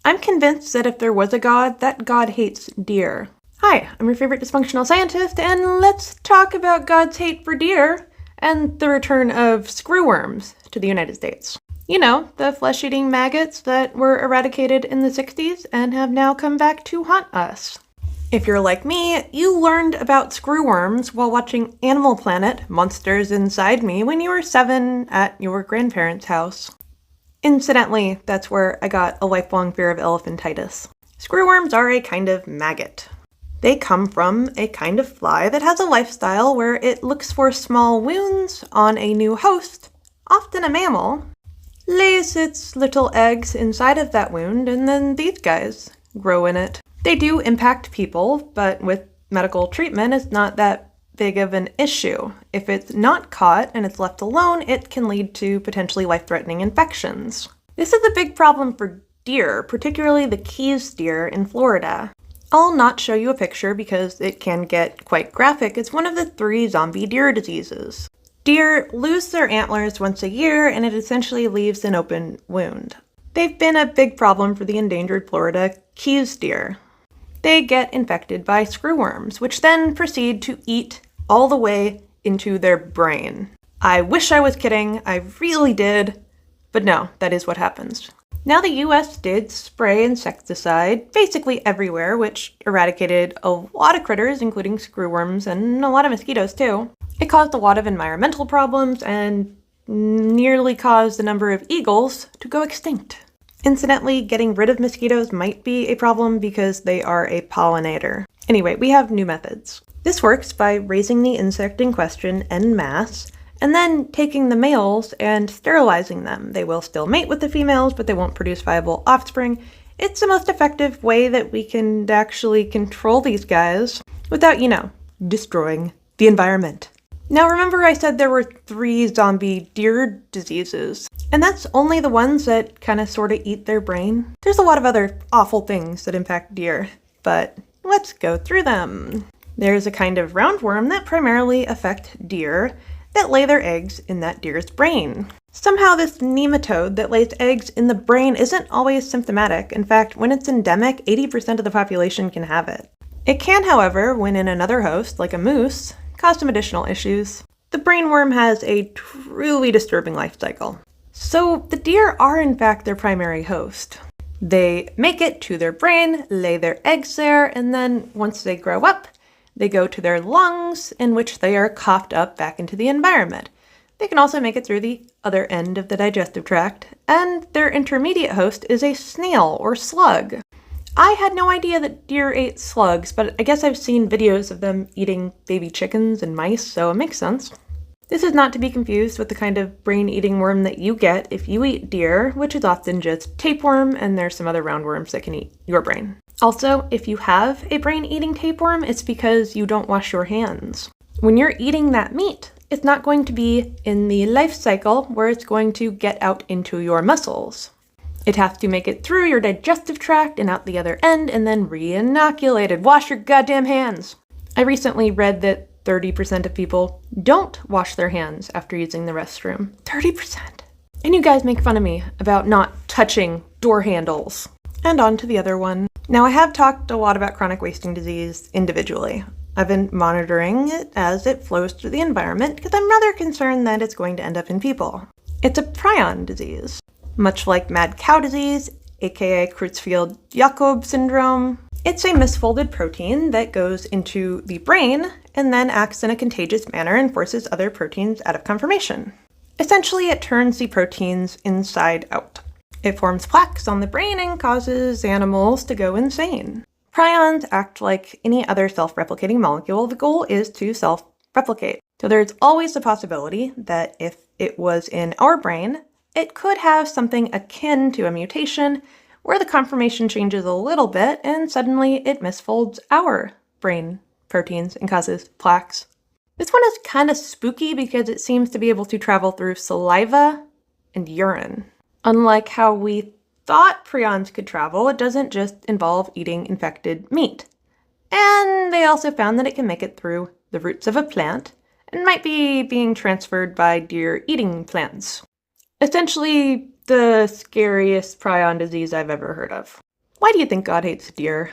I'm convinced that if there was a god, that god hates deer. Hi, I'm your favorite dysfunctional scientist, and let's talk about God's hate for deer and the return of screwworms to the United States. You know, the flesh-eating maggots that were eradicated in the 60s and have now come back to haunt us. If you're like me, you learned about screwworms while watching Animal Planet: Monsters Inside Me when you were 7 at your grandparents' house. Incidentally, that's where I got a lifelong fear of elephantitis. Screwworms are a kind of maggot. They come from a kind of fly that has a lifestyle where it looks for small wounds on a new host, often a mammal, lays its little eggs inside of that wound, and then these guys grow in it. They do impact people, but with medical treatment, it's not that big of an issue. If it's not caught and it's left alone, it can lead to potentially life-threatening infections. This is a big problem for deer, particularly the Keys deer in Florida. I'll not show you a picture because it can get quite graphic. It's one of the 3 zombie deer diseases. Deer lose their antlers once a year, and it essentially leaves an open wound. They've been a big problem for the endangered Florida Keys deer. They get infected by screwworms, which then proceed to eat all the way into their brain. I wish I was kidding, I really did, but no, that is what happens. Now the US did spray insecticide basically everywhere, which eradicated a lot of critters, including screwworms and a lot of mosquitoes too. It caused a lot of environmental problems and nearly caused the number of eagles to go extinct. Incidentally, getting rid of mosquitoes might be a problem because they are a pollinator. Anyway, we have new methods. This works by raising the insect in question en masse, and then taking the males and sterilizing them. They will still mate with the females, but they won't produce viable offspring. It's the most effective way that we can actually control these guys without, destroying the environment. Now remember I said there were 3 zombie deer diseases, and that's only the ones that kind of sort of eat their brain. There's a lot of other awful things that impact deer, but let's go through them. There's a kind of roundworm that primarily affect deer that lay their eggs in that deer's brain. Somehow this nematode that lays eggs in the brain isn't always symptomatic. In fact, when it's endemic, 80% of the population can have it. It can, however, when in another host, like a moose, cause some additional issues. The brainworm has a truly disturbing life cycle. So the deer are in fact their primary host. They make it to their brain, lay their eggs there, and then once they grow up, they go to their lungs, in which they are coughed up back into the environment. They can also make it through the other end of the digestive tract, and their intermediate host is a snail or slug. I had no idea that deer ate slugs, but I guess I've seen videos of them eating baby chickens and mice, so it makes sense. This is not to be confused with the kind of brain-eating worm that you get if you eat deer, which is often just tapeworm, and there's some other roundworms that can eat your brain. Also, if you have a brain-eating tapeworm, it's because you don't wash your hands. When you're eating that meat, it's not going to be in the life cycle where it's going to get out into your muscles. It has to make it through your digestive tract and out the other end and then re-inoculated. Wash your goddamn hands! I recently read that 30% of people don't wash their hands after using the restroom. 30%! And you guys make fun of me about not touching door handles. And on to the other one. Now I have talked a lot about chronic wasting disease individually. I've been monitoring it as it flows through the environment because I'm rather concerned that it's going to end up in people. It's a prion disease. Much like mad cow disease, aka Creutzfeldt-Jakob syndrome, it's a misfolded protein that goes into the brain and then acts in a contagious manner and forces other proteins out of conformation. Essentially, it turns the proteins inside out. It forms plaques on the brain and causes animals to go insane. Prions act like any other self-replicating molecule. The goal is to self-replicate. So there's always the possibility that if it was in our brain, it could have something akin to a mutation where the conformation changes a little bit and suddenly it misfolds our brain proteins and causes plaques. This one is kind of spooky because it seems to be able to travel through saliva and urine. Unlike how we thought prions could travel, it doesn't just involve eating infected meat. And they also found that it can make it through the roots of a plant and might be being transferred by deer eating plants. Essentially, the scariest prion disease I've ever heard of. Why do you think God hates deer?